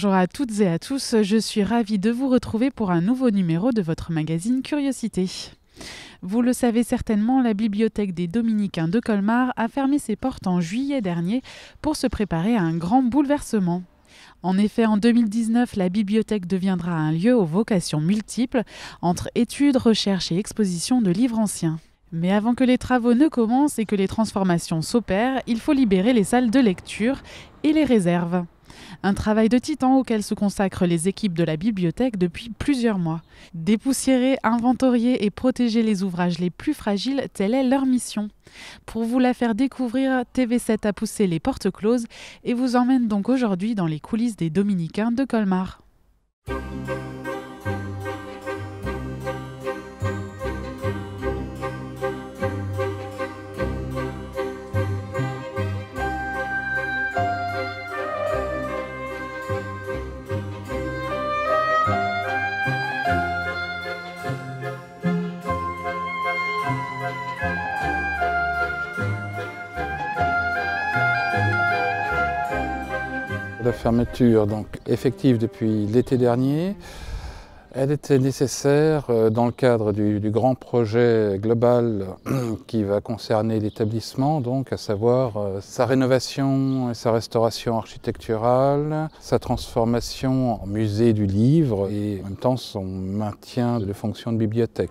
Bonjour à toutes et à tous, je suis ravie de vous retrouver pour un nouveau numéro de votre magazine Curiosité. Vous le savez certainement, la bibliothèque des Dominicains de Colmar a fermé ses portes en juillet dernier pour se préparer à un grand bouleversement. En effet, en 2019, la bibliothèque deviendra un lieu aux vocations multiples, entre études, recherches et expositions de livres anciens. Mais avant que les travaux ne commencent et que les transformations s'opèrent, il faut libérer les salles de lecture et les réserves. Un travail de titan auquel se consacrent les équipes de la bibliothèque depuis plusieurs mois. Dépoussiérer, inventorier et protéger les ouvrages les plus fragiles, telle est leur mission. Pour vous la faire découvrir, TV7 a poussé les portes closes et vous emmène donc aujourd'hui dans les coulisses des Dominicains de Colmar. La fermeture donc effective depuis l'été dernier, elle était nécessaire dans le cadre du grand projet global qui va concerner l'établissement, donc à savoir sa rénovation et sa restauration architecturale, sa transformation en musée du livre et en même temps son maintien de fonction de bibliothèque.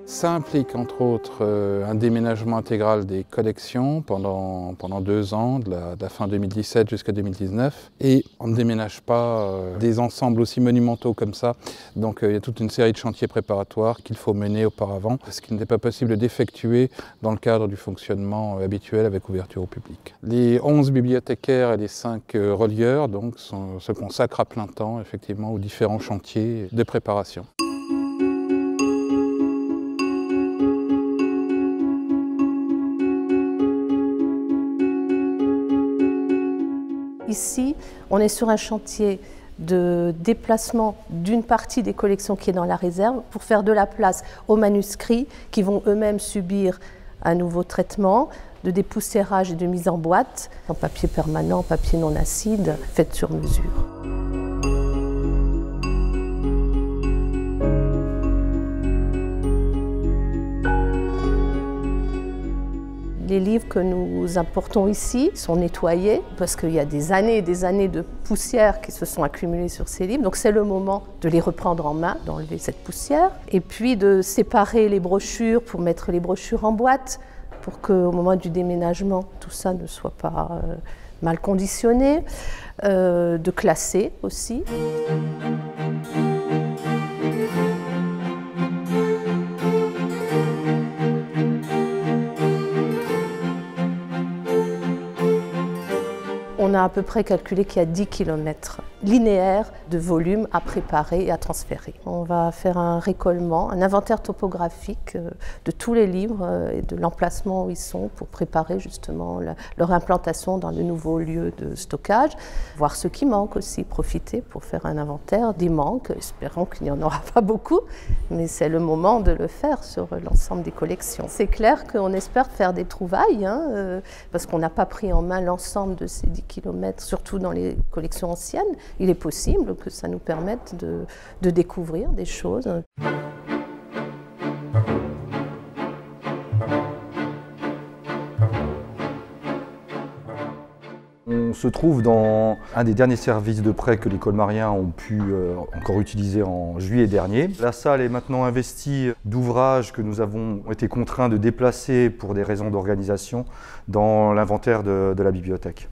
Ça implique entre autres un déménagement intégral des collections pendant 2 ans, de la fin 2017 jusqu'à 2019. Et on ne déménage pas des ensembles aussi monumentaux comme ça. Donc il y a toute une série de chantiers préparatoires qu'il faut mener auparavant, ce qui n'était pas possible d'effectuer dans le cadre du fonctionnement habituel avec ouverture au public. Les 11 bibliothécaires et les 5 relieurs donc, se consacrent à plein temps effectivement aux différents chantiers de préparation. Ici, on est sur un chantier de déplacement d'une partie des collections qui est dans la réserve pour faire de la place aux manuscrits qui vont eux-mêmes subir un nouveau traitement de dépoussiérage et de mise en boîte en papier permanent, papier non acide, fait sur mesure. Les livres que nous importons ici sont nettoyés parce qu'il y a des années et des années de poussière qui se sont accumulées sur ces livres. Donc c'est le moment de les reprendre en main, d'enlever cette poussière et puis de séparer les brochures pour mettre les brochures en boîte pour qu'au moment du déménagement, tout ça ne soit pas mal conditionné, de classer aussi. On a à peu près calculé qu'il y a 10 km linéaires de volume à préparer et à transférer. On va faire un récollement, un inventaire topographique de tous les livres et de l'emplacement où ils sont pour préparer justement leur implantation dans de nouveaux lieux de stockage. Voir ce qui manque aussi, profiter pour faire un inventaire des manques. Espérons qu'il n'y en aura pas beaucoup, mais c'est le moment de le faire sur l'ensemble des collections. C'est clair qu'on espère faire des trouvailles, parce qu'on n'a pas pris en main l'ensemble de ces 10 km, surtout dans les collections anciennes. Il est possible que ça nous permette de découvrir des choses. On se trouve dans un des derniers services de prêt que les colmariens ont pu encore utiliser en juillet dernier. La salle est maintenant investie d'ouvrages que nous avons été contraints de déplacer pour des raisons d'organisation dans l'inventaire de la bibliothèque.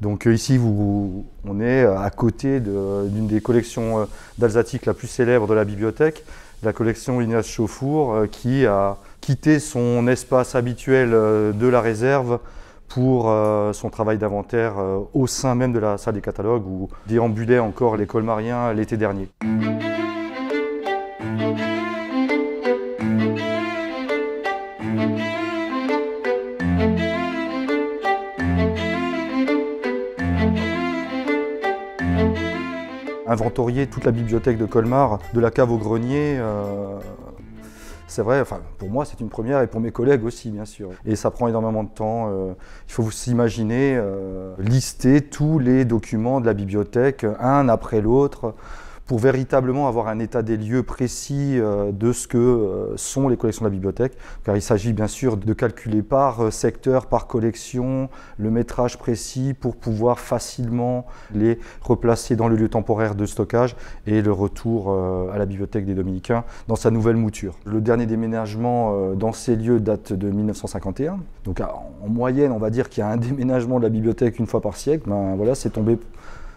Donc ici, on est à côté d'une des collections d'Alsatique la plus célèbre de la bibliothèque, la collection Ignace Chauffour, qui a quitté son espace habituel de la réserve pour son travail d'inventaire au sein même de la salle des catalogues où déambulaient encore les colmariens l'été dernier. Inventorier toute la bibliothèque de Colmar, de la cave au grenier, c'est vrai, enfin, pour moi c'est une première et pour mes collègues aussi bien sûr. Et ça prend énormément de temps. Il faut s'imaginer lister tous les documents de la bibliothèque, un après l'autre, pour véritablement avoir un état des lieux précis de ce que sont les collections de la bibliothèque, car il s'agit bien sûr de calculer par secteur, par collection, le métrage précis pour pouvoir facilement les replacer dans le lieu temporaire de stockage et le retour à la bibliothèque des Dominicains dans sa nouvelle mouture. Le dernier déménagement dans ces lieux date de 1951, donc en moyenne on va dire qu'il y a un déménagement de la bibliothèque une fois par siècle. Ben, voilà, c'est tombé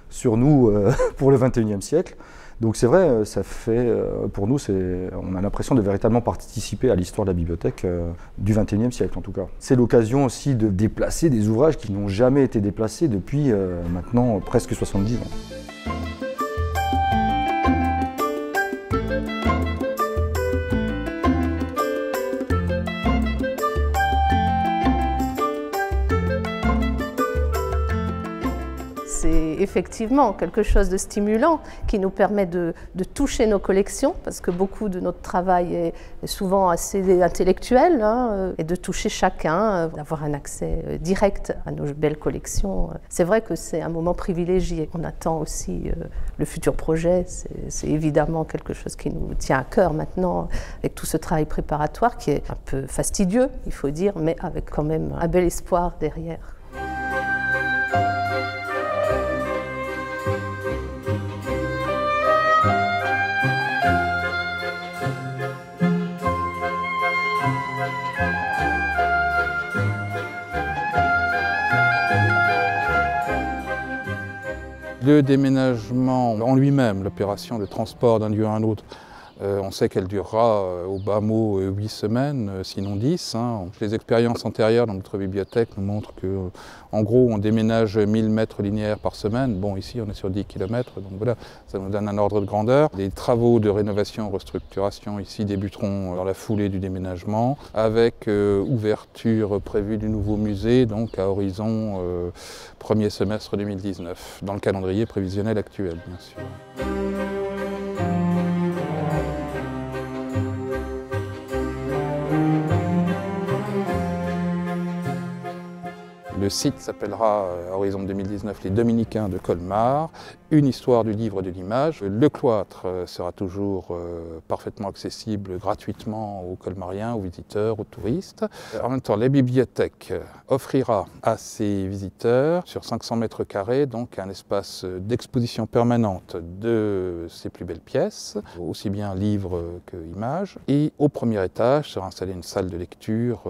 sur nous pour le 21e siècle. Donc c'est vrai, ça fait, pour nous, on a l'impression de véritablement participer à l'histoire de la bibliothèque du XXIe siècle en tout cas. C'est l'occasion aussi de déplacer des ouvrages qui n'ont jamais été déplacés depuis maintenant presque 70 ans. C'est effectivement quelque chose de stimulant qui nous permet de toucher nos collections, parce que beaucoup de notre travail est souvent assez intellectuel, hein, et de toucher chacun, d'avoir un accès direct à nos belles collections. C'est vrai que c'est un moment privilégié. On attend aussi le futur projet, c'est évidemment quelque chose qui nous tient à cœur maintenant, avec tout ce travail préparatoire qui est un peu fastidieux, il faut dire, mais avec quand même un bel espoir derrière. Le déménagement en lui-même, l'opération de transport d'un lieu à un autre, on sait qu'elle durera au bas mot 8 semaines, sinon 10. Hein. Les expériences antérieures dans notre bibliothèque nous montrent qu'en gros on déménage 1000 mètres linéaires par semaine. Bon, ici on est sur 10 km, donc voilà, ça nous donne un ordre de grandeur. Les travaux de rénovation, restructuration ici débuteront dans la foulée du déménagement, avec ouverture prévue du nouveau musée, donc à horizon premier semestre 2019, dans le calendrier prévisionnel actuel bien sûr. Le site s'appellera à horizon 2019 les Dominicains de Colmar, une histoire du livre de l'image. Le cloître sera toujours parfaitement accessible gratuitement aux colmariens, aux visiteurs, aux touristes. En même temps, la bibliothèque offrira à ses visiteurs sur 500 mètres carrés donc un espace d'exposition permanente de ses plus belles pièces, aussi bien livres que images. Et au premier étage sera installée une salle de lecture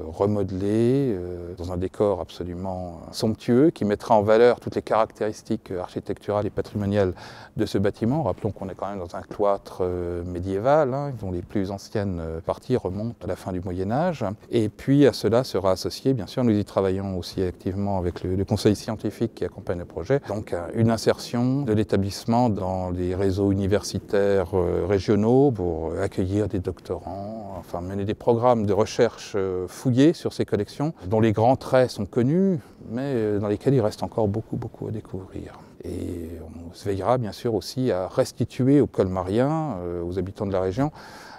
remodelée dans un décor absolument somptueux qui mettra en valeur toutes les caractéristiques architecturales et patrimoniales de ce bâtiment. Rappelons qu'on est quand même dans un cloître médiéval, hein, dont les plus anciennes parties remontent à la fin du Moyen-Âge. Et puis à cela sera associé, bien sûr, nous y travaillons aussi activement avec le conseil scientifique qui accompagne le projet, donc une insertion de l'établissement dans les réseaux universitaires régionaux pour accueillir des doctorants, enfin mener des programmes de recherche fouillés sur ces collections, dont les grands traits sont connus, mais dans lesquels il reste encore beaucoup à découvrir. Et on se veillera bien sûr aussi à restituer aux colmariens, aux habitants de la région,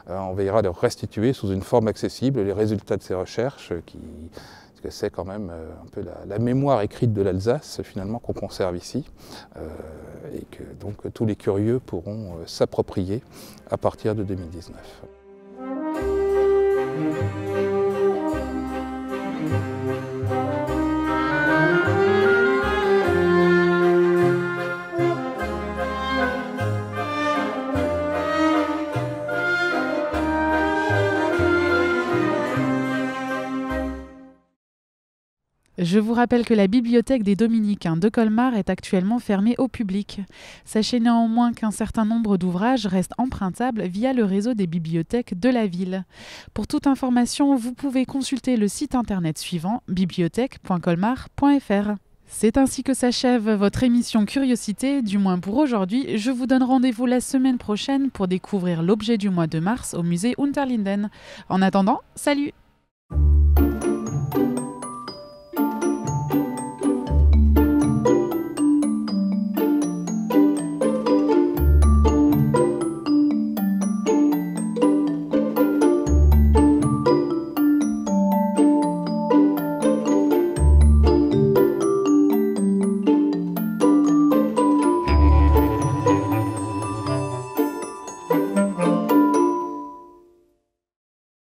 on veillera à leur restituer sous une forme accessible les résultats de ces recherches, parce que c'est quand même un peu la mémoire écrite de l'Alsace finalement qu'on conserve ici, et que donc tous les curieux pourront s'approprier à partir de 2019. Je vous rappelle que la bibliothèque des Dominicains de Colmar est actuellement fermée au public. Sachez néanmoins qu'un certain nombre d'ouvrages restent empruntables via le réseau des bibliothèques de la ville. Pour toute information, vous pouvez consulter le site internet suivant bibliothèque.colmar.fr. C'est ainsi que s'achève votre émission Curiosité, du moins pour aujourd'hui. Je vous donne rendez-vous la semaine prochaine pour découvrir l'objet du mois de mars au musée Unterlinden. En attendant, salut!